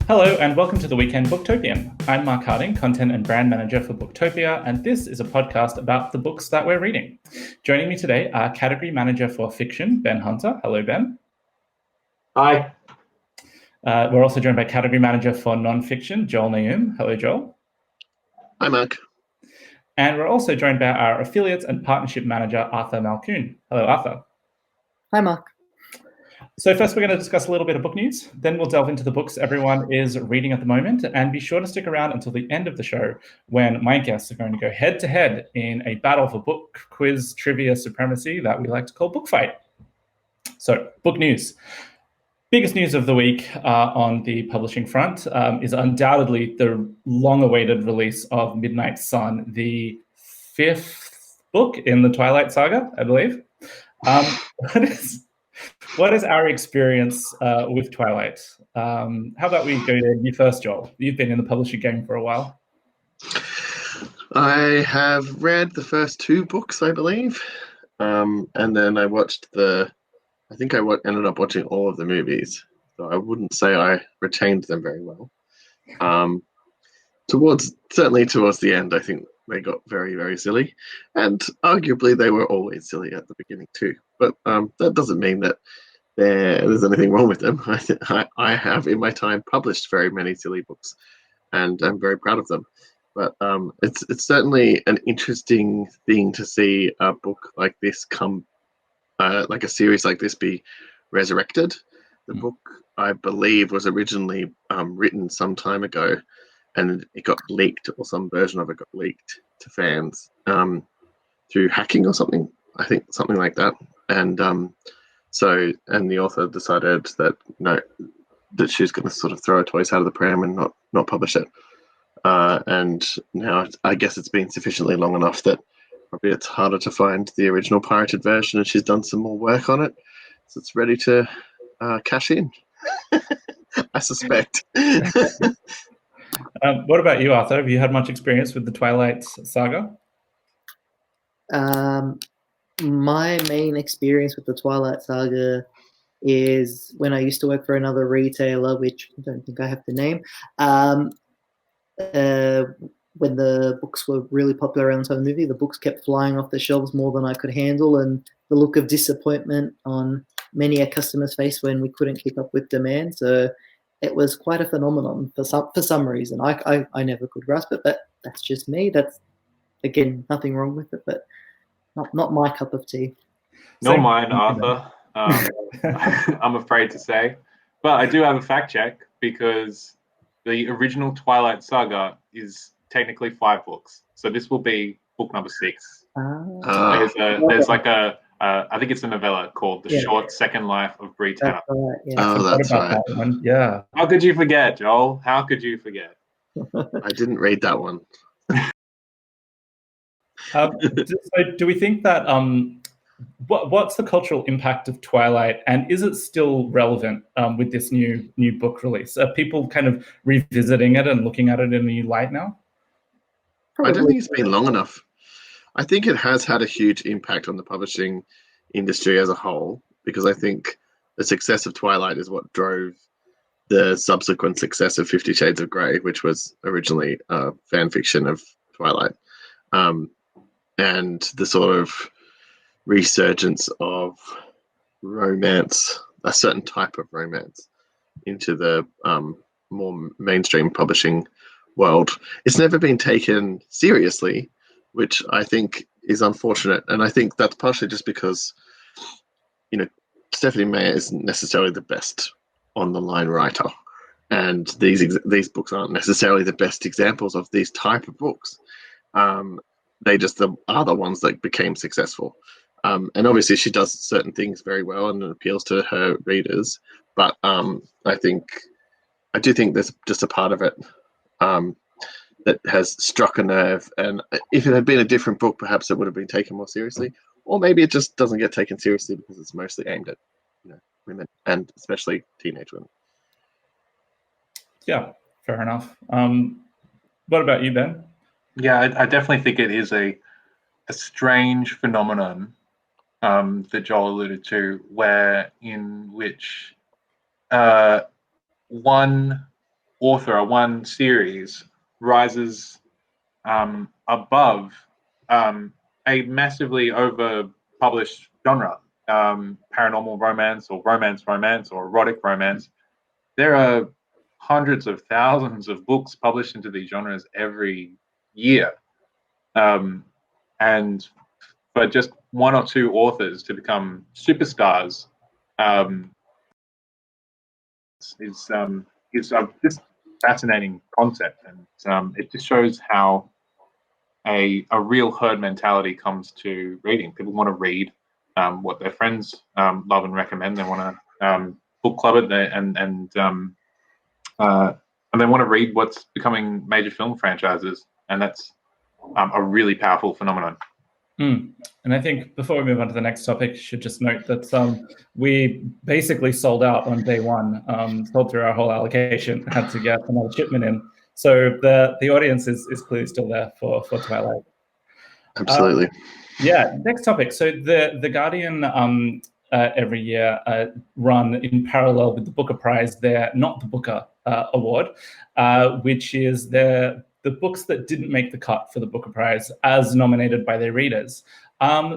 Hello and welcome to the Weekend Booktopian. I'm Mark Harding, Content and Brand Manager for Booktopia, and this is a podcast about the books that we're reading. Joining me today are Category Manager for Fiction, Ben Hunter. Hello, Ben. Hi. We're also joined by Category Manager for Non-Fiction, Joel Naoum. Hello, Joel. Hi, Mark. And we're also joined by our Affiliates and Partnership Manager, Arthur Malkoun. Hello, Arthur. Hi, Mark. So first, we're going to discuss a little bit of book news. Then we'll delve into the books everyone is reading at the moment. And be sure to stick around until the end of the show when my guests are going to go head-to-head in a battle for book quiz trivia supremacy that we like to call Book Fight. So, book news. Biggest news of the week on the publishing front is undoubtedly the long-awaited release of Midnight Sun, the fifth book in the Twilight Saga, I believe. What is our experience with Twilight? How about we go to you first, Joel? You've been in the publishing game for a while. I have read the first two books, I believe, and then I watched ended up watching all of the movies, so I wouldn't say I retained them very well. Towards the end, I think they got very, very silly, and arguably they were always silly at the beginning too. But that doesn't mean that there's anything wrong with them. I have in my time published very many silly books, and I'm very proud of them. But it's certainly an interesting thing to see a book like this like a series like this be resurrected. The book, I believe, was originally written some time ago, and it got leaked, or some version of it got leaked to fans through hacking or something. I think something like that. And and the author decided that that she was going to sort of throw her toys out of the pram and not publish it. And now I guess it's been sufficiently long enough that probably it's harder to find the original pirated version, and she's done some more work on it, so it's ready to cash in. I suspect. What about you, Arthur? Have you had much experience with the Twilight Saga? My main experience with the Twilight Saga is when I used to work for another retailer, which I don't think I have the name. When the books were really popular around the time of the movie, the books kept flying off the shelves more than I could handle, and the look of disappointment on many a customer's face when we couldn't keep up with demand. So it was quite a phenomenon for some reason. I never could grasp it, but that's just me. That's, again, nothing wrong with it, but not my cup of tea. Not mine, Arthur. I'm afraid to say. But I do have a fact check, because the original Twilight Saga is technically 5 books. So this will be book number 6. There's like I think it's a novella called The Short Second Life of Bree Tanner. Right, yeah. Oh, that's right. That one. Yeah. How could you forget, Joel? How could you forget? I didn't read that one. So do we think that what's the cultural impact of Twilight, and is it still relevant with this new book release? Are people kind of revisiting it and looking at it in a new light now? I don't think it's been long enough. I think it has had a huge impact on the publishing industry as a whole, because I think the success of Twilight is what drove the subsequent success of 50 Shades of Grey, which was originally fan fiction of Twilight. And the sort of resurgence of romance, a certain type of romance, into the more mainstream publishing world. It's never been taken seriously, which I think is unfortunate. And I think that's partially just because, Stephanie Meyer isn't necessarily the best on-the-line writer. And these books aren't necessarily the best examples of these type of books. They just are the ones that became successful. And obviously she does certain things very well and it appeals to her readers. But I do think there's just a part of it that has struck a nerve. And if it had been a different book, perhaps it would have been taken more seriously. Or maybe it just doesn't get taken seriously because it's mostly aimed at women, and especially teenage women. Yeah, fair enough. What about you, Ben? Yeah, I definitely think it is a strange phenomenon that Joel alluded to, in which one author or one series rises above a massively over-published genre, paranormal romance or romance or erotic romance. There are hundreds of thousands of books published into these genres every year. And for just one or two authors to become superstars is just fascinating concept, and it just shows how a real herd mentality comes to reading. People want to read what their friends love and recommend. They want to book club it, and they want to read what's becoming major film franchises, and that's a really powerful phenomenon. And I think before we move on to the next topic, should just note that we basically sold out on day one, sold through our whole allocation, had to get another shipment in. So the audience is clearly still there for Twilight. Absolutely. Next topic. So the Guardian every year run in parallel with the Booker Prize their Not the Booker award, which is the books that didn't make the cut for the Booker Prize as nominated by their readers.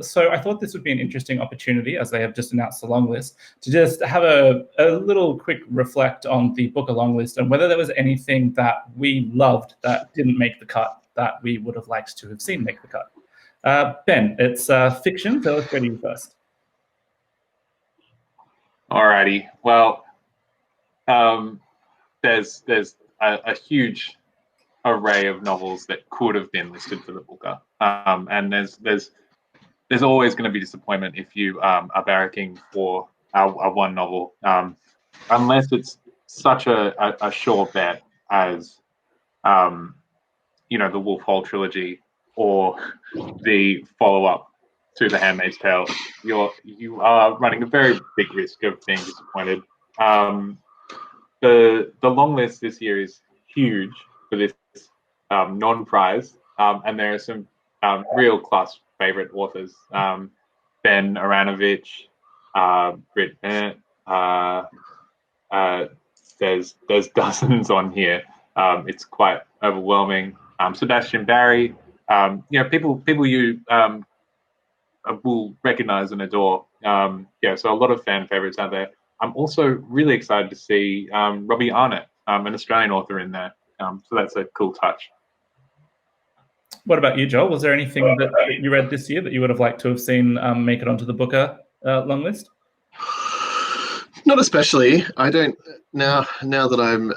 So I thought this would be an interesting opportunity, as they have just announced the long list, to just have a little quick reflect on the Booker long list and whether there was anything that we loved that didn't make the cut that we would have liked to have seen make the cut. Ben, it's fiction, so let's go to you first. Alrighty. Well, there's a huge array of novels that could have been listed for the Booker, and there's always going to be disappointment if you are barracking for a one novel, unless it's such a sure bet as the Wolf Hall trilogy or the follow-up to The Handmaid's Tale. You are running a very big risk of being disappointed. The long list this year is huge for this non-prize, and there are some real class favorite authors: Ben Aranovich, Britt Bennett. There's dozens on here. It's quite overwhelming. Sebastian Barry. People you will recognize and adore. So a lot of fan favorites out there. I'm also really excited to see Robbie Arnott, an Australian author, in there. So that's a cool touch. What about you, Joel? Was there anything that you read this year that you would have liked to have seen make it onto the Booker long list? Not especially. I don't now that I'm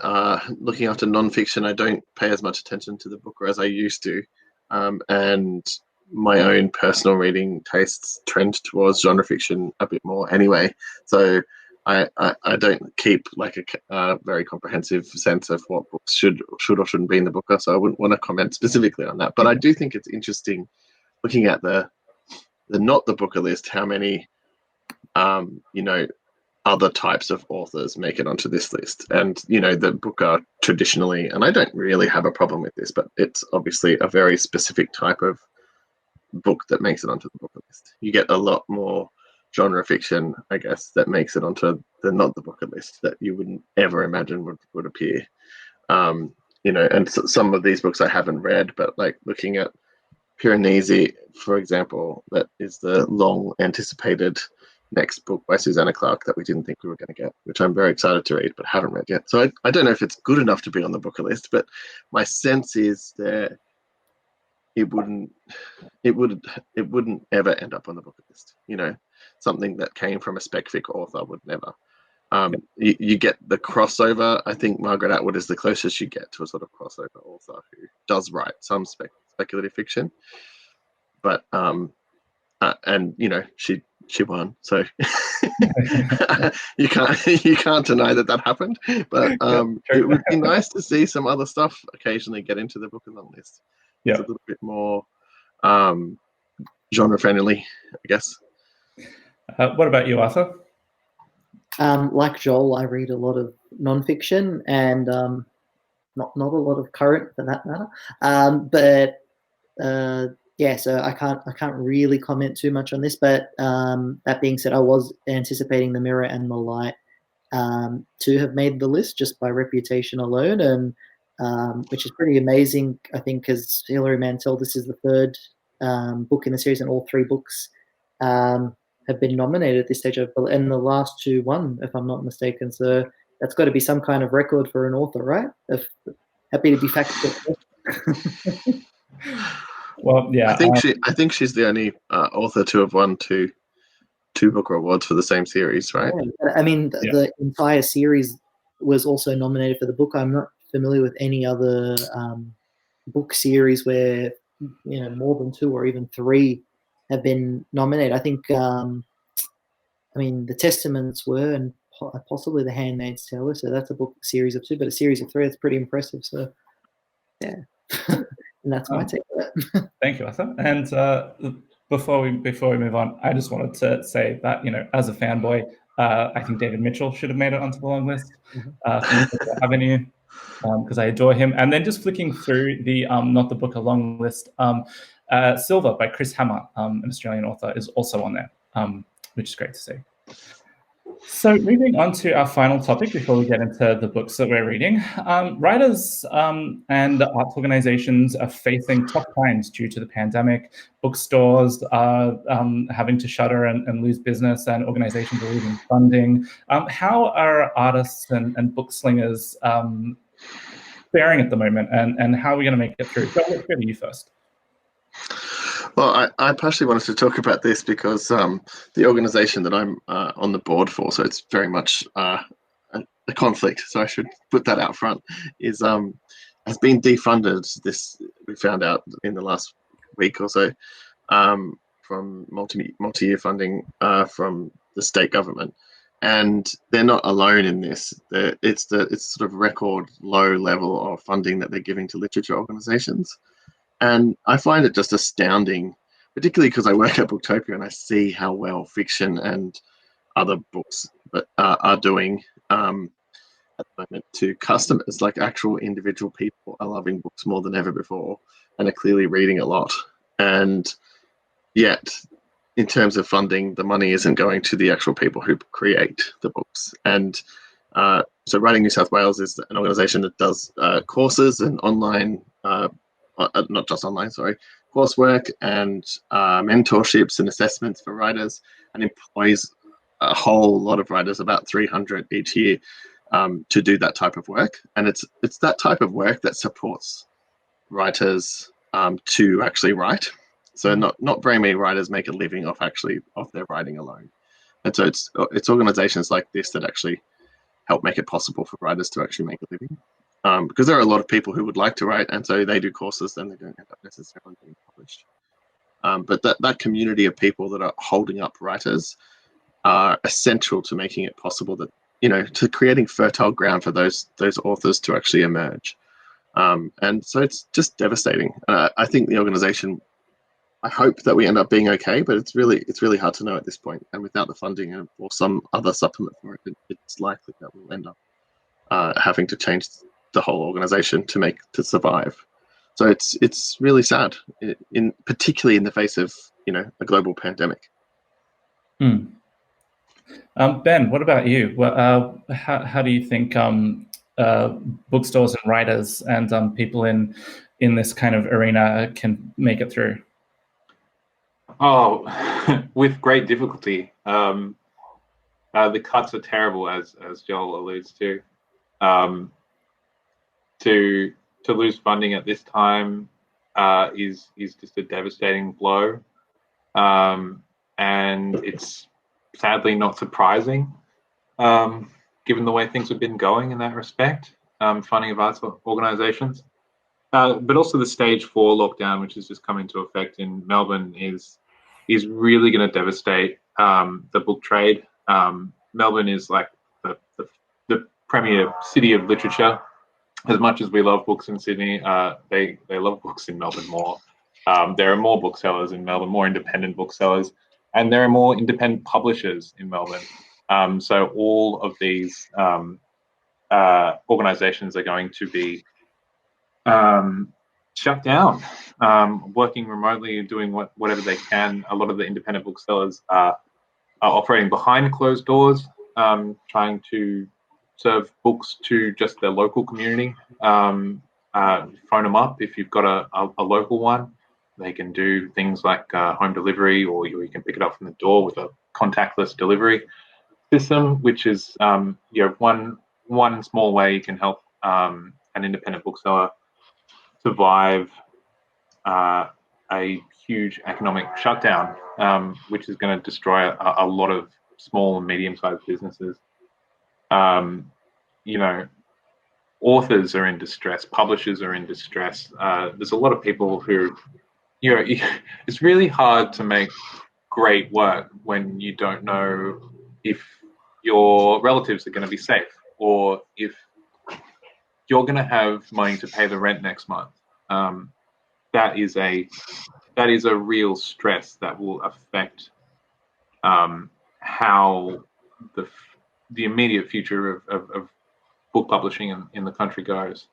looking after nonfiction. I don't pay as much attention to the Booker as I used to, and my own personal reading tastes trend towards genre fiction a bit more anyway. So I don't keep like a very comprehensive sense of what books should or shouldn't be in the Booker. So I wouldn't want to comment specifically on that. But I do think it's interesting looking at the not the Booker list, how many other types of authors make it onto this list. And the Booker traditionally, and I don't really have a problem with this, but it's obviously a very specific type of book that makes it onto the Booker list. You get a lot more genre fiction, I guess, that makes it onto the not the Booker list that you wouldn't ever imagine would appear. And some of these books I haven't read, but like looking at Piranesi, for example, that is the long anticipated next book by Susanna Clarke that we didn't think we were going to get, which I'm very excited to read but haven't read yet. So I don't know if it's good enough to be on the Booker list, but my sense is that it wouldn't ever end up on the Booker list. Something that came from a spec fic author would never. You get the crossover. I think Margaret Atwood is the closest you get to a sort of crossover author who does write some speculative fiction, but she won, so you can't deny that happened. But it would be nice to see some other stuff occasionally get into the Booker long list. Yeah, it's a little bit more genre friendly, I guess. What about you, Arthur? Like Joel, I read a lot of nonfiction and not a lot of current for that matter. So I can't really comment too much on this. But that being said, I was anticipating The Mirror and The Light to have made the list just by reputation alone, and which is pretty amazing, I think, because Hilary Mantel, this is the third book in the series, and all three books have been nominated at this stage, and the last two won, if I'm not mistaken. So that's got to be some kind of record for an author, right? Happy to be fact checked. Well, yeah, I think she's the only author to have won two Booker Awards for the same series, right? Yeah. I mean, the entire series was also nominated for the book. I'm not familiar with any other book series where more than two or even three have been nominated. I think, I mean, The Testaments were, and possibly The Handmaid's Tale. So that's a book series of two, but a series of three, that's pretty impressive. So, yeah. And that's my take on it. Thank you, Arthur. And before we move on, I just wanted to say that, as a fanboy, I think David Mitchell should have made it onto the long list. Avenue, because I adore him. And then just flicking through the Not the Booker long list, Silver by Chris Hammer, an Australian author, is also on there, which is great to see. So moving on to our final topic before we get into the books that we're reading. Writers and arts organizations are facing tough times due to the pandemic. Bookstores are having to shutter and lose business, and organizations are losing funding. How are artists and bookslingers faring at the moment, and how are we going to make it through? So let's go to you first. Well, I partially wanted to talk about this because the organization that I'm on the board for, so it's very much a conflict, so I should put that out front, has been defunded. This we found out in the last week or so from multi-year funding from the state government, and they're not alone in this. It's sort of record low level of funding that they're giving to literature organizations. And I find it just astounding, particularly because I work at Booktopia and I see how well fiction and other books are doing at the moment to customers. Like, actual individual people are loving books more than ever before and are clearly reading a lot. And yet, in terms of funding, the money isn't going to the actual people who create the books. And so Writing New South Wales is an organisation that does courses and online not just online, coursework and mentorships and assessments for writers, and employs a whole lot of writers, about 300 each year, to do that type of work. And it's that type of work that supports writers to actually write. So not very many writers make a living off their writing alone. And so it's organizations like this that actually help make it possible for writers to actually make a living. Because there are a lot of people who would like to write, and so they do courses, then they don't end up necessarily being published. But that community of people that are holding up writers are essential to making it possible that, to creating fertile ground for those authors to actually emerge. And so it's just devastating. I think the organization, I hope that we end up being okay, but it's really hard to know at this point. And without the funding or some other supplement for it, it's likely that we'll end up having to change the whole organization to survive. So it's really sad, particularly in the face of a global pandemic. Ben, what about you? How do you think bookstores and writers and people in this kind of arena can make it through? Oh, with great difficulty. The cuts are terrible, as Joel alludes to. To lose funding at this time is just a devastating blow, and it's sadly not surprising, given the way things have been going in that respect. Funding of arts organisations, but also the stage 4 lockdown, which has just come into effect in Melbourne, is really going to devastate the book trade. Melbourne is like the premier city of literature. As much as we love books in Sydney, they love books in Melbourne more. There are more booksellers in Melbourne, more independent booksellers, and there are more independent publishers in Melbourne. So all of these organisations are going to be shut down, working remotely, doing whatever they can. A lot of the independent booksellers are operating behind closed doors, trying to serve books to just their local community. Phone them up if you've got a local one. They can do things like home delivery, or you can pick it up from the door with a contactless delivery system, which is one small way you can help an independent bookseller survive a huge economic shutdown, which is going to destroy a lot of small and medium-sized businesses. Authors are in distress, publishers are in distress. There's a lot of people who, it's really hard to make great work when you don't know if your relatives are going to be safe, or if you're going to have money to pay the rent next month. That is a real stress that will affect how the immediate future of book publishing in the country goes.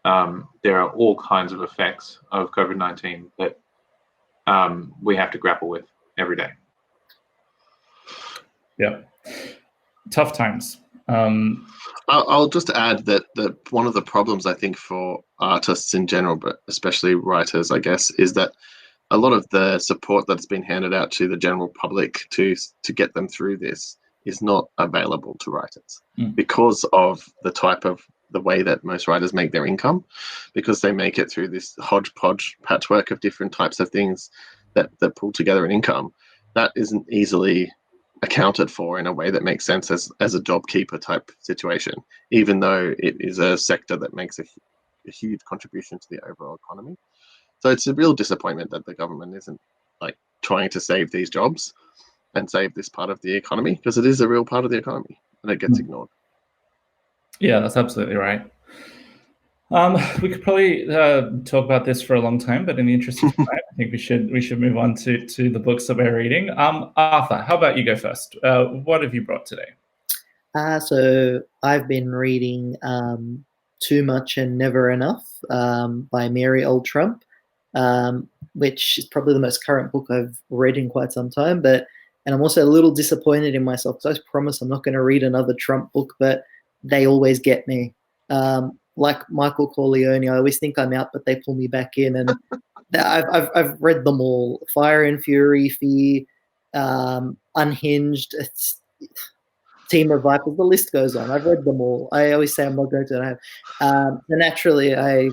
There are all kinds of effects of COVID-19 that we have to grapple with every day. Yeah, tough times. I'll just add that one of the problems, I think, for artists in general, but especially writers, I guess, is that a lot of the support that's been handed out to the general public to get them through this is not available to writers because of the way that most writers make their income, because they make it through this hodgepodge patchwork of different types of things that pull together an income that isn't easily accounted for in a way that makes sense as a job keeper type situation, even though it is a sector that makes a huge contribution to the overall economy. So it's a real disappointment that the government isn't trying to save these jobs and save this part of the economy, because it is a real part of the economy and it gets ignored. Yeah, that's absolutely right. We could probably talk about this for a long time, but in the interest of time, I think we should move on to the books that we're reading. Arthur, how about you go first? What have you brought today? So I've been reading Too Much and Never Enough by Mary Old Trump, which is probably the most current book I've read in quite some time. And I'm also a little disappointed in myself, because I promise I'm not going to read another Trump book, but they always get me. Like Michael Corleone, I always think I'm out, but they pull me back in. And I've read them all: Fire and Fury, Fear, Unhinged, Team of Vipers. The list goes on. I've read them all. I always say I'm not going to have. And naturally, I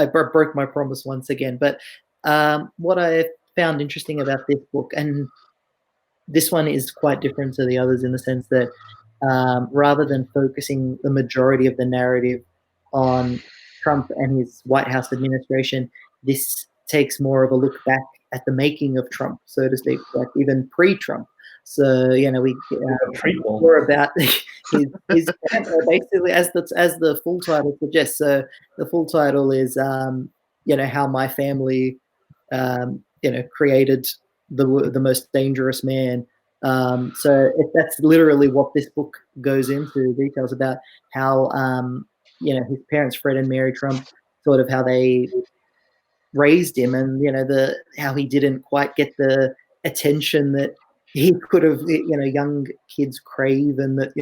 broke my promise once again. But what I found interesting about this book, and this one is quite different to the others in the sense that rather than focusing the majority of the narrative on Trump and his White House administration, this takes more of a look back at the making of Trump, so to speak, like even pre-Trump. So we more about his basically, as the full title suggests. So the full title is how my family created the most dangerous man. So that's literally what this book goes into, details about how his parents, Fred and Mary Trump, sort of how they raised him, and how he didn't quite get the attention that he could have, young kids crave, and that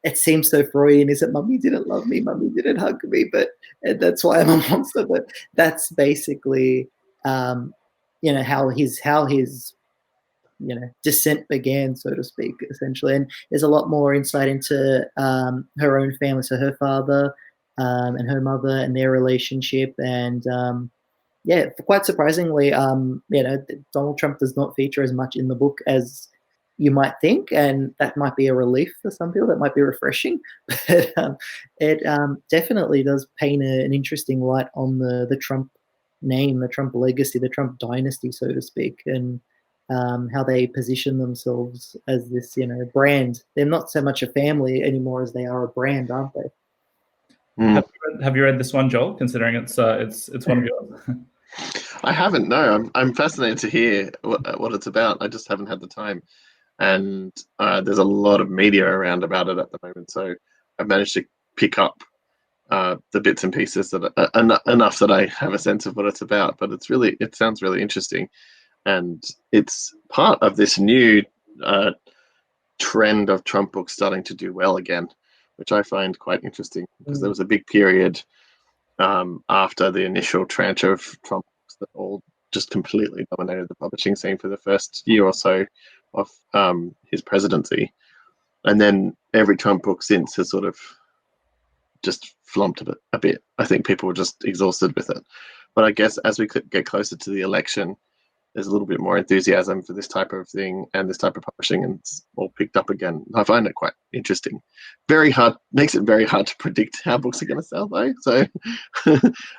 it seems so Freudian, is that mummy didn't love me, mummy didn't hug me, but that's why I'm a monster. But that's basically how his descent began, so to speak, essentially. And there's a lot more insight into her own family, so her father and her mother and their relationship. And quite surprisingly, Donald Trump does not feature as much in the book as you might think, and that might be a relief for some people. That might be refreshing, but it definitely does paint an interesting light on the Trump name, the Trump legacy, the Trump dynasty, so to speak, and how they position themselves as this, brand. They're not so much a family anymore as they are a brand, aren't they? Have you read this one, Joel? Considering it's one of yours. I haven't. No, I'm fascinated to hear what it's about. I just haven't had the time, and there's a lot of media around about it at the moment. So I've managed to pick up the bits and pieces that enough that I have a sense of what it's about. But it sounds really interesting. And it's part of this new trend of Trump books starting to do well again, which I find quite interesting because there was a big period after the initial tranche of Trump books that all just completely dominated the publishing scene for the first year or so of his presidency. And then every Trump book since has sort of just flumped a bit. I think people were just exhausted with it. But I guess as we get closer to the election, there's a little bit more enthusiasm for this type of thing and this type of publishing, and it's all picked up again. I find it quite interesting. Makes it very hard to predict how books are going to sell, though. So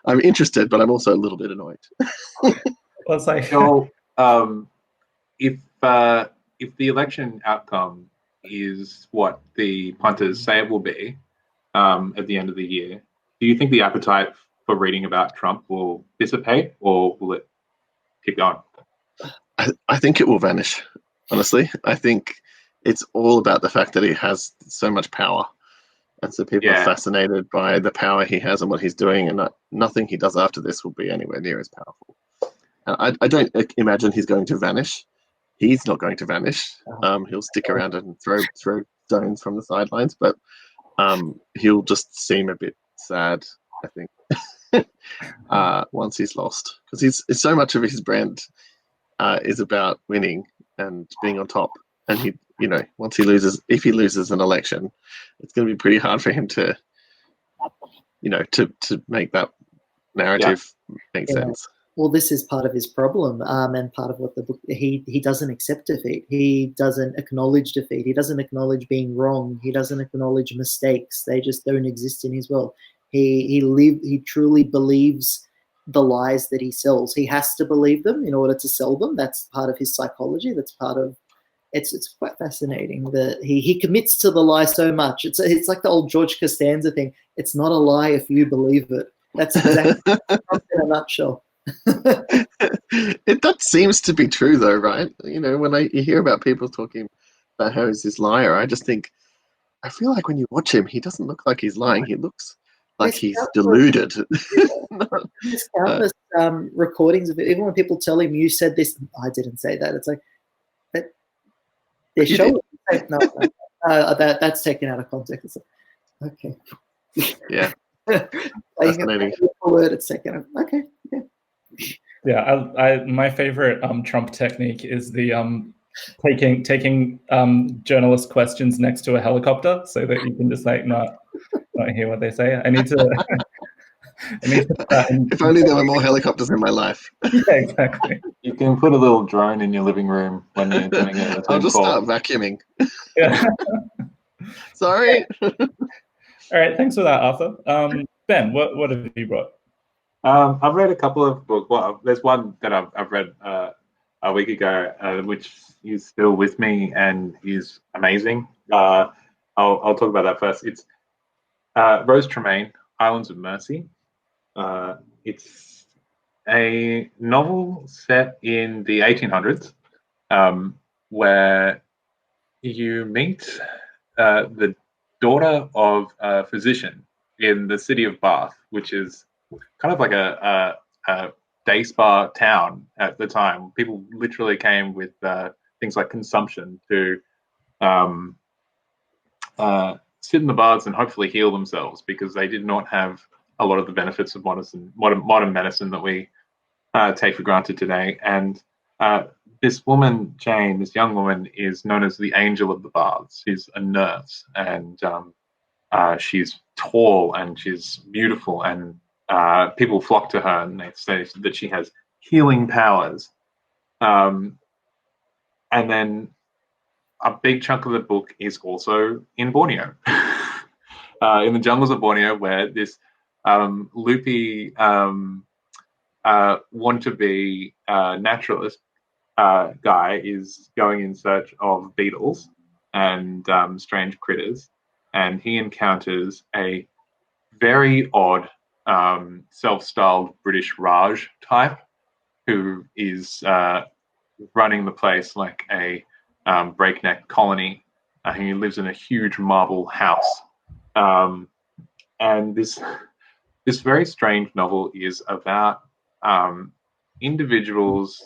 I'm interested, but I'm also a little bit annoyed. Well, it's like, So, if the election outcome is what the punters say it will be at the end of the year, do you think the appetite for reading about Trump will dissipate, or will it keep going? I think it will vanish, honestly. I think it's all about the fact that he has so much power. And so people are fascinated by the power he has and what he's doing, and nothing he does after this will be anywhere near as powerful. I don't imagine he's going to vanish. He's not going to vanish. He'll stick around and throw stones from the sidelines, but he'll just seem a bit sad, I think, once he's lost. Because so much of his brand is about winning and being on top. And if he loses an election, it's going to be pretty hard for him to make that narrative make sense. Well, this is part of his problem, and part of what the book, he doesn't accept defeat. He doesn't acknowledge defeat. He doesn't acknowledge being wrong. He doesn't acknowledge mistakes. They just don't exist in his world. He truly believes the lies that he sells. He has to believe them in order to sell them. That's part of his psychology. That's part of it's quite fascinating that he commits to the lie so much. It's like the old George Costanza thing. It's not a lie if you believe it. That's exactly in a nutshell. That seems to be true, though, right? When you hear about people talking about how he's this liar, I just think, I feel like when you watch him, he doesn't look like he's lying. He looks like he's deluded. There's countless recordings of it. Even when people tell him, "You said this," I didn't say that. It's like, but they're showing. No, that's taken out of context. Like, okay. Yeah. Fascinating. Word, it's taken out. Okay. Yeah. Yeah, my favorite Trump technique is the taking journalist questions next to a helicopter so that you can just not hear what they say. I need to. If only there were more helicopters in my life. Yeah, exactly. You can put a little drone in your living room when you're doing it. I'll just start vacuuming. Yeah. Sorry. All right, thanks for that, Arthur. Ben, what have you brought? I've read a couple of books. Well, there's one that I've read a week ago, which is still with me and is amazing. I'll talk about that first. It's Rose Tremaine, Islands of Mercy. It's a novel set in the 1800s, where you meet the daughter of a physician in the city of Bath, which is kind of like a day spa town at the time. People literally came with things like consumption to sit in the baths and hopefully heal themselves, because they did not have a lot of the benefits of modern medicine that we take for granted today. And this woman, Jane, this young woman, is known as the Angel of the Baths. She's a nurse, and she's tall and she's beautiful, and people flock to her and they say that she has healing powers. And then a big chunk of the book is also in Borneo, in the jungles of Borneo, where this loopy want-to-be naturalist guy is going in search of beetles and strange critters, and he encounters a very odd self-styled British Raj type who is running the place like a breakneck colony. He lives in a huge marble house, and this very strange novel is about individuals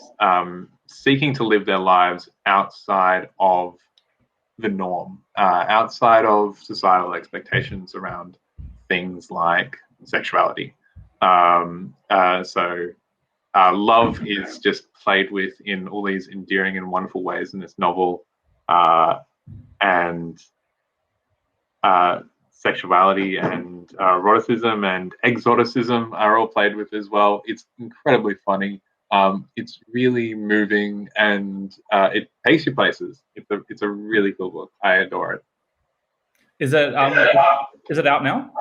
seeking to live their lives outside of the norm, outside of societal expectations around things like sexuality. So love is just played with in all these endearing and wonderful ways in this novel, and sexuality and eroticism and exoticism are all played with as well. It's incredibly funny. It's really moving, and it takes you places. It's a really cool book. I adore it. Is it out now?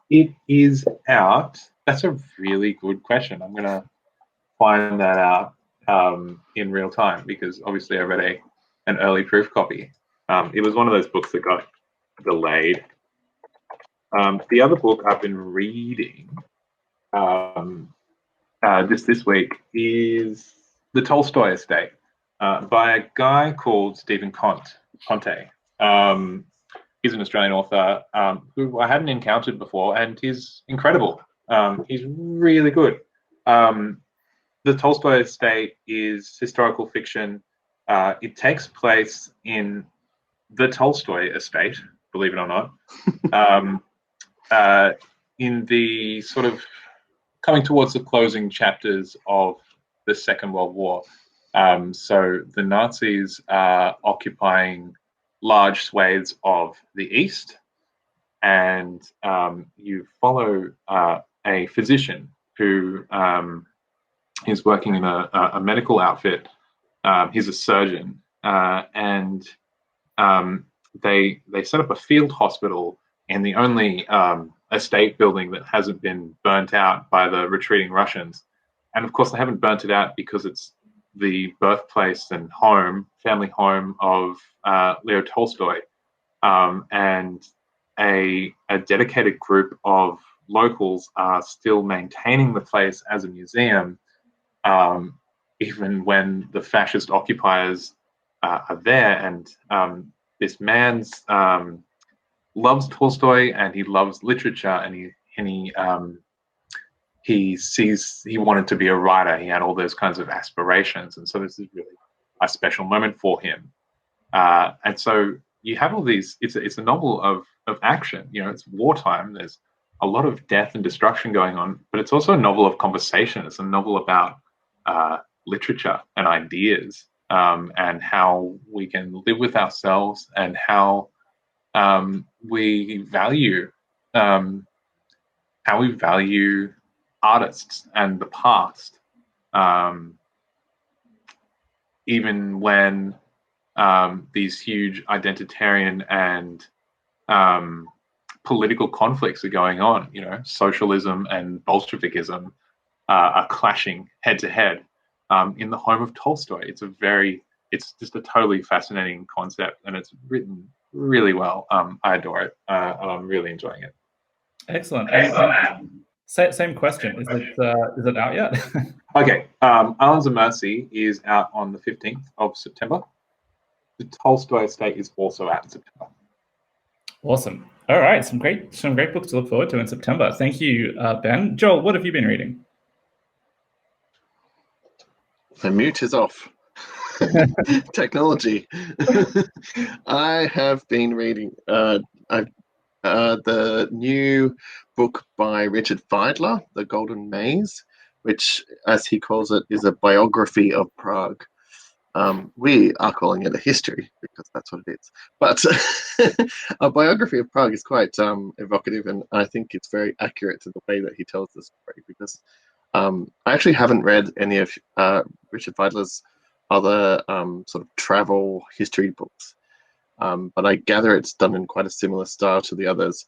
It is out. That's a really good question. I'm gonna find that out in real time, because obviously I read an early proof copy. It was one of those books that got delayed. The other book I've been reading just this week is The Tolstoy Estate by a guy called Stephen Conte. He's an Australian author who I hadn't encountered before, and he's incredible. He's really good. The Tolstoy Estate is historical fiction. It takes place in the Tolstoy Estate, believe it or not, in the sort of coming towards the closing chapters of the Second World War. So the Nazis are occupying large swathes of the East, and you follow a physician who is working in a medical outfit. He's a surgeon, and they set up a field hospital in the only estate building that hasn't been burnt out by the retreating Russians. And of course, they haven't burnt it out because it's the birthplace and family home of Leo Tolstoy, and a dedicated group of locals are still maintaining the place as a museum, even when the fascist occupiers are there. And this man's loves Tolstoy, and he loves literature, and he wanted to be a writer. He had all those kinds of aspirations, and so this is really a special moment for him. And so you have all these. It's a novel of action. It's wartime. There's a lot of death and destruction going on, but it's also a novel of conversation. It's a novel about literature and ideas, and how we can live with ourselves, and how we value artists and the past, even when these huge identitarian and political conflicts are going on. Socialism and Bolshevikism are clashing head to head in the home of Tolstoy. It's just a totally fascinating concept, and it's written really well. I adore it. I'm really enjoying it. Excellent. Same question. Is it out yet? Okay. Islands of Mercy is out on the 15th of September. The Tolstoy Estate is also out in September. Awesome. All right. Some great books to look forward to in September. Thank you, Ben. Joel, what have you been reading? The mute is off. Technology. I have been reading the new book by Richard Feidler, The Golden Maze, which, as he calls it, is a biography of Prague. We are calling it a history because that's what it is. But a biography of Prague is quite evocative, and I think it's very accurate to the way that he tells the story, because I actually haven't read any of Richard Feidler's other sort of travel history books, but I gather it's done in quite a similar style to the others.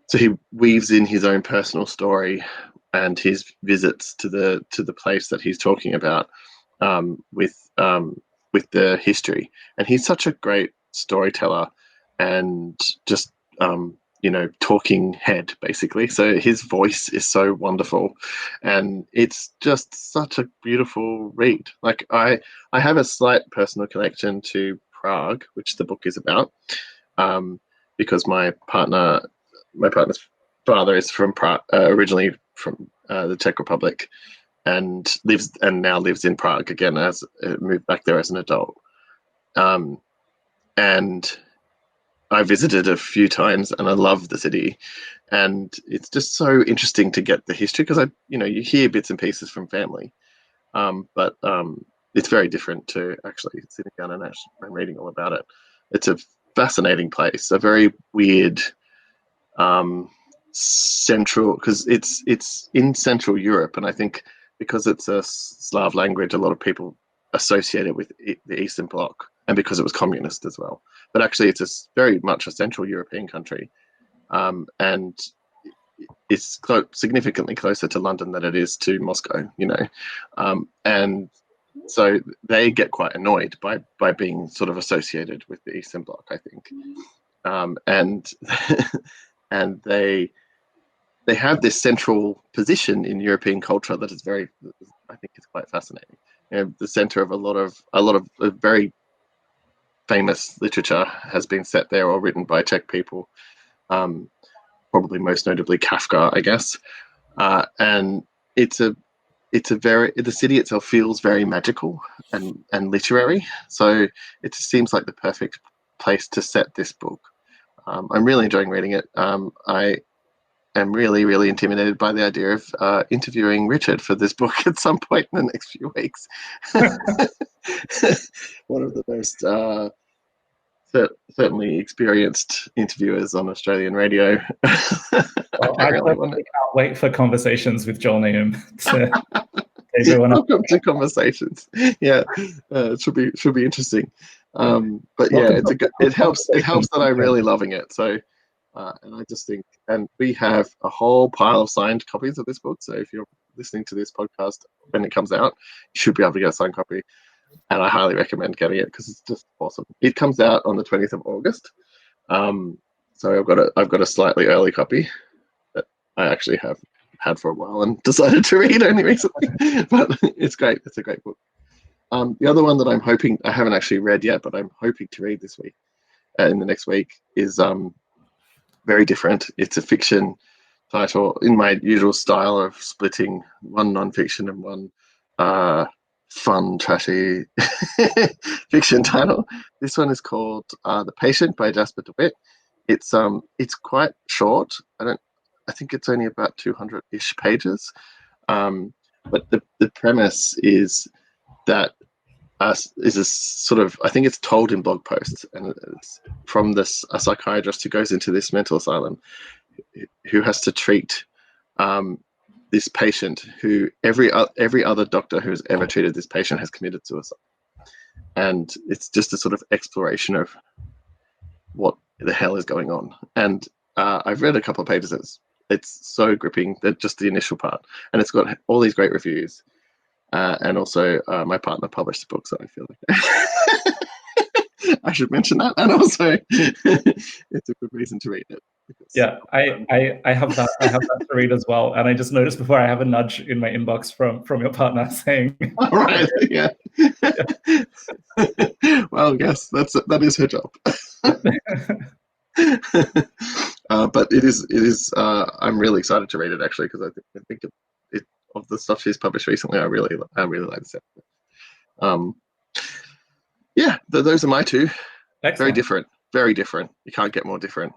So he weaves in his own personal story and his visits to the place that he's talking about with the history. And he's such a great storyteller and just talking head, basically. So his voice is so wonderful, and it's just such a beautiful read. Like I have a slight personal connection to Prague, which the book is about, because my partner's father is from Prague, originally from the Czech Republic, and now lives in Prague again, as moved back there as an adult. and I visited a few times, and I love the city. And it's just so interesting to get the history because you hear bits and pieces from family, but it's very different to actually sitting down and reading all about it. It's a fascinating place, a very weird central, because it's in Central Europe, and I think because it's a Slav language, a lot of people associate it with the Eastern Bloc, and because it was communist as well. But actually, it's very much a Central European country, and it's significantly closer to London than it is to Moscow. And so they get quite annoyed by being sort of associated with the Eastern Bloc, I think, and and they have this central position in European culture that is I think it's quite fascinating. The center of a lot of very famous literature has been set there or written by Czech people, probably most notably Kafka, I guess. And the city itself feels very magical and literary. So it seems like the perfect place to set this book. I'm really enjoying reading it. I am really, really intimidated by the idea of interviewing Richard for this book at some point in the next few weeks. One of the most certainly experienced interviewers on Australian radio. Well, I can't wait for conversations with Joel Naoum. Welcome to conversations. Yeah, it should be interesting. But yeah, it helps that I'm really loving it. So, and I just think, and we have a whole pile of signed copies of this book. So if you're listening to this podcast when it comes out, you should be able to get a signed copy. And I highly recommend getting it because it's just awesome. It comes out on the 20th of August. So I've got a slightly early copy that I actually have had for a while and decided to read only recently. But it's great. It's a great book. The other one that I haven't actually read yet, but I'm hoping to read this week, in the next week, is very different. It's a fiction title in my usual style of splitting one non-fiction and one fun, trashy fiction title. This one is called The Patient by Jasper DeWitt. It's quite short. I think it's only about 200-ish pages. But the premise is that is a sort of, I think it's told in blog posts, and it's from a psychiatrist who goes into this mental asylum who has to treat this patient who every other doctor who's ever treated this patient has committed suicide. And it's just a sort of exploration of what the hell is going on. And I've read a couple of pages. It's so gripping, that just the initial part, and it's got all these great reviews. And also, my partner published the book, so I feel like I should mention that. And also, it's a good reason to read it. Yeah, I have that. I have that to read as well. And I just noticed before, I have a nudge in my inbox from your partner saying, "All right, yeah." Well, yes, that is her job. But it is. I'm really excited to read it, actually, because I think it of the stuff she's published recently, I really like the set. Yeah, those are my two. Excellent. Very different. You can't get more different.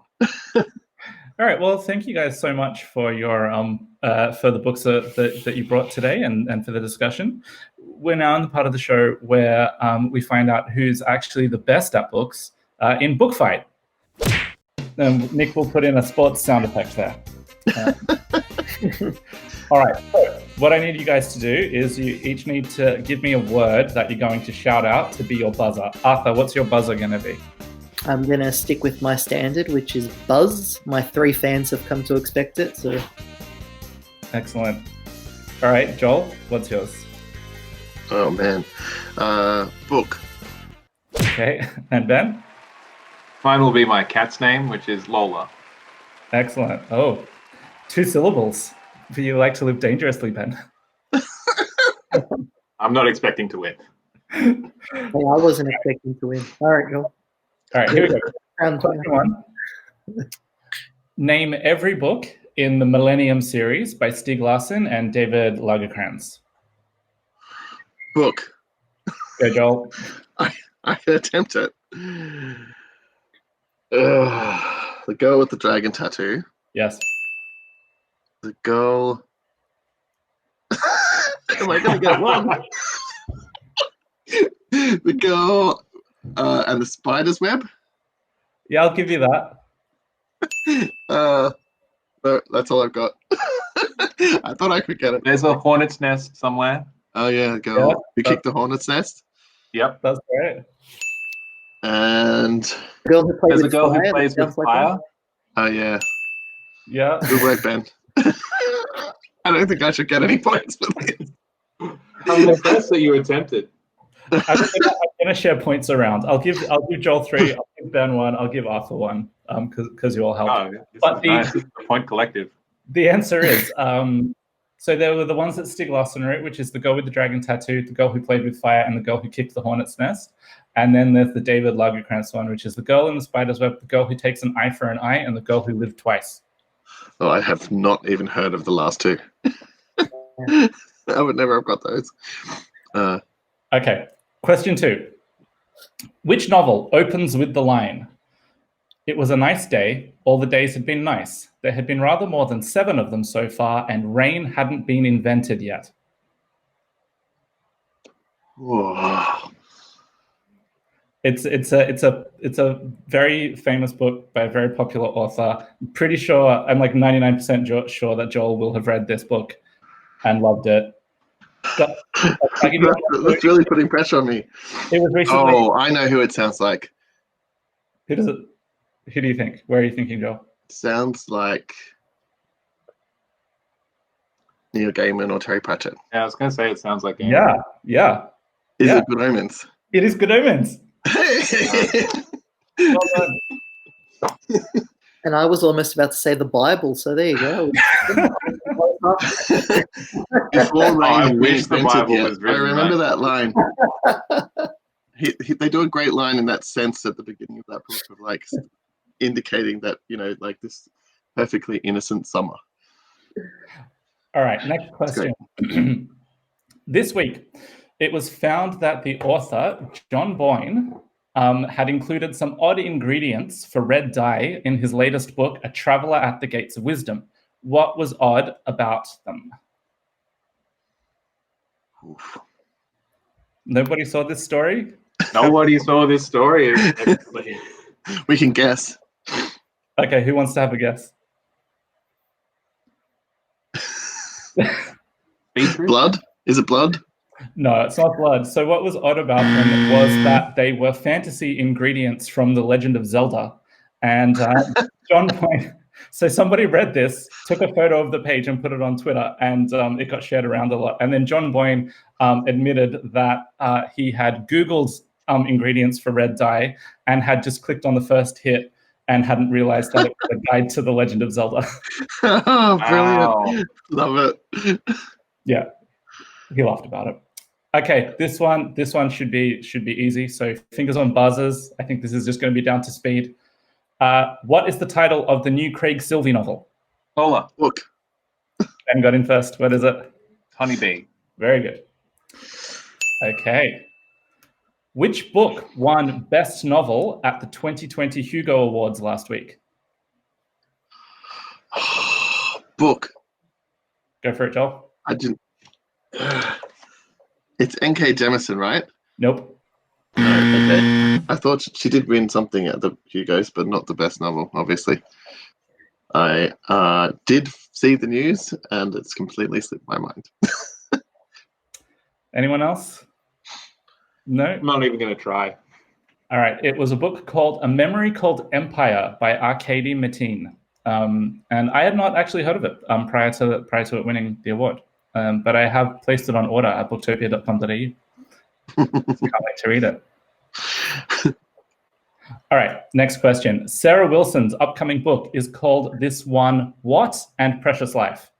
All right. Well, thank you guys so much for your for the books that you brought today and for the discussion. We're now in the part of the show where we find out who's actually the best at books in Book Fight. Nick will put in a sports sound effect there. All right. So what I need you guys to do is you each need to give me a word that you're going to shout out to be your buzzer. Arthur, what's your buzzer going to be? I'm going to stick with my standard, which is buzz. My 3 fans have come to expect it. So, excellent. All right, Joel, what's yours? Oh, man. Book. Okay. And Ben? Mine will be my cat's name, which is Lola. Excellent. Oh, 2 syllables. Do you like to live dangerously, Ben? I'm not expecting to win. Hey, I wasn't expecting to win. All right, Joel. All right, here we go. Question 1. Name every book in the Millennium series by Stieg Larsson and David Lagerkrantz. Book. Go, Joel. I can attempt it. The girl with the dragon tattoo. Yes. The girl. Am I going to get one? The girl and the spider's web. Yeah, I'll give you that. No, that's all I've got. I thought I could get it. There's a hornet's nest somewhere. Oh yeah, girl. Yeah, You kicked the hornet's nest. Yep. That's great. And The girl who played There's a with girl fire, who plays that with sounds like fire. oh yeah, Yeah. good work, Ben. I don't think I should get any points for this. I'm impressed that you attempted. I'm gonna share points around. I'll give Joel 3. I'll give Ben 1. I'll give Arthur 1. Because you all helped. Oh, this But is nice. This is the point collective. The answer is so there were the ones that Stig Larsson wrote, which is the girl with the dragon tattoo, the girl who played with fire, and the girl who kicked the hornet's nest. And then there's the David Lagerkrantz one, which is the girl in the spider's web, the girl who takes an eye for an eye, and the girl who lived twice. Oh, I have not even heard of the last two. I would never have got those. Okay, question 2. Which novel opens with the line, "It was a nice day, all the days had been nice. There had been rather more than 7 of them so far, and rain hadn't been invented yet"? Whoa. It's a very famous book by a very popular author. I'm pretty sure, I'm like 99% sure that Joel will have read this book and loved it. But I'll give you one more That's really putting pressure on me. It was recently. Oh, I know who it sounds like. Who does it? Who do you think? Where are you thinking, Joel? Sounds like Neil Gaiman or Terry Pratchett. Yeah, I was going to say it sounds like game. Yeah. Is Yeah. it Good Omens? It is Good Omens. Well done. And I was almost about to say the Bible, so there you go. Before I rain had wish been the invented Bible yet. was I written remember right. that line. They do a great line in that sense at the beginning of that book of like indicating that, like this perfectly innocent summer. All right, next question. This week, it was found that the author, John Boyne, had included some odd ingredients for red dye in his latest book, A Traveller at the Gates of Wisdom. What was odd about them? Oof. Nobody saw this story? Nobody saw this story. We can guess. Okay, who wants to have a guess? Blood? Is it blood? No, it's not blood. So what was odd about them was that they were fantasy ingredients from The Legend of Zelda. And John Boyne, so somebody read this, took a photo of the page and put it on Twitter, and it got shared around a lot. And then John Boyne admitted that he had Googled ingredients for red dye and had just clicked on the first hit and hadn't realized that it was a guide to The Legend of Zelda. Oh, brilliant. Wow. Love it. Yeah, he laughed about it. Okay, this one should be easy. So fingers on buzzers. I think this is just going to be down to speed. What is the title of the new Craig Silvey novel? Paula. Look. Ben got in first. What is it? Honeybee. Very good. Okay. Which book won Best Novel at the 2020 Hugo Awards last week? Book. Go for it, Joel. I didn't. It's N.K. Jemisin, right? Nope. No, okay. I thought she did win something at the Hugos, but not the best novel, obviously. I did see the news, and it's completely slipped my mind. Anyone else? No? I'm not even going to try. All right. It was a book called A Memory Called Empire by Arkady Matin. And I had not actually heard of it prior to it winning the award. But I have placed it on order at booktopia.com.au. Can't wait to read it. All right, next question. Sarah Wilson's upcoming book is called This One What and Precious Life?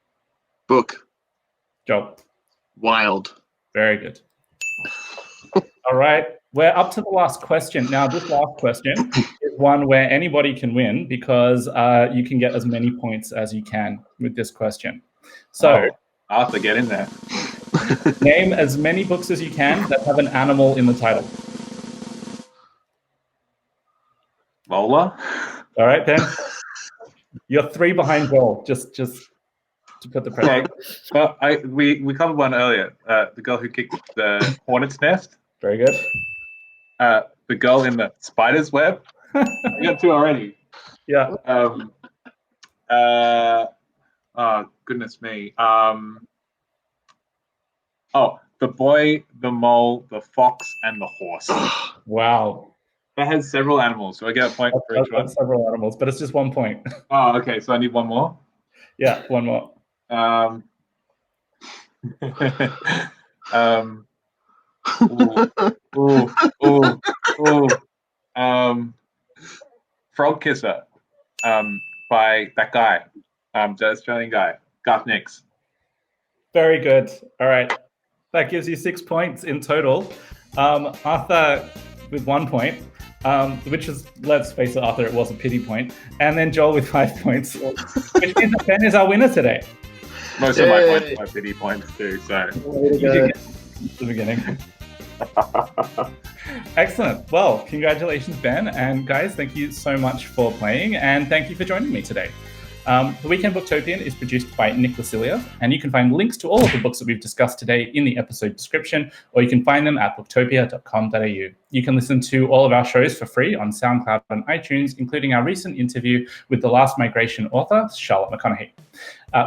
Book. Joe. Wild. Very good. All right, we're up to the last question. Now, this last question is one where anybody can win because you can get as many points as you can with this question. So, Arthur, get in there. name as many books as you can that have an animal in the title. Lola? All right, then. You're 3 behind Joel. Just to put the pressure. Okay. Well, we covered one earlier. The girl who kicked the hornet's nest. Very good. The girl in the spider's web. I got 2 already. Yeah. Oh, goodness me. The boy, the mole, the fox, and the horse. Wow. That has several animals. Do I get a point for each one? Several animals, but it's just 1 point. Oh, okay. So I need one more. Yeah, one more. Frog Kisser, by that guy, the Australian guy, Garth Nix. Very good. All right. That gives you 6 points in total. Arthur with 1 point, which is, let's face it, Arthur, it was a pity point. And then Joel with 5 points, which means that Ben is our winner today. Most of my points are my pity points too, so. You did get the beginning. Excellent. Well, congratulations, Ben. And guys, thank you so much for playing, and thank you for joining me today. The Weekend Booktopian is produced by Nick Wasiliev, and you can find links to all of the books that we've discussed today in the episode description, or you can find them at booktopia.com.au. You can listen to all of our shows for free on SoundCloud and iTunes, including our recent interview with the Last Migration author, Charlotte McConaughey.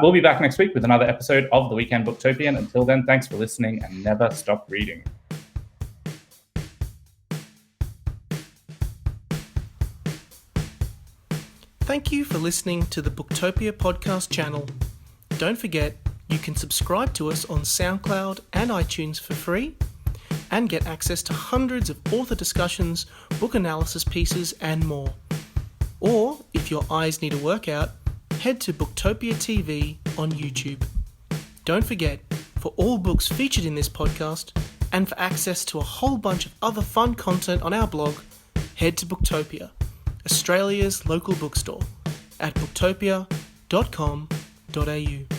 We'll be back next week with another episode of The Weekend Booktopian. Until then, thanks for listening and never stop reading. Thank you for listening to the Booktopia podcast channel. Don't forget, you can subscribe to us on SoundCloud and iTunes for free and get access to hundreds of author discussions, book analysis pieces, and more. Or, if your eyes need a workout, head to Booktopia TV on YouTube. Don't forget, for all books featured in this podcast and for access to a whole bunch of other fun content on our blog, head to Booktopia, Australia's local bookstore, at booktopia.com.au.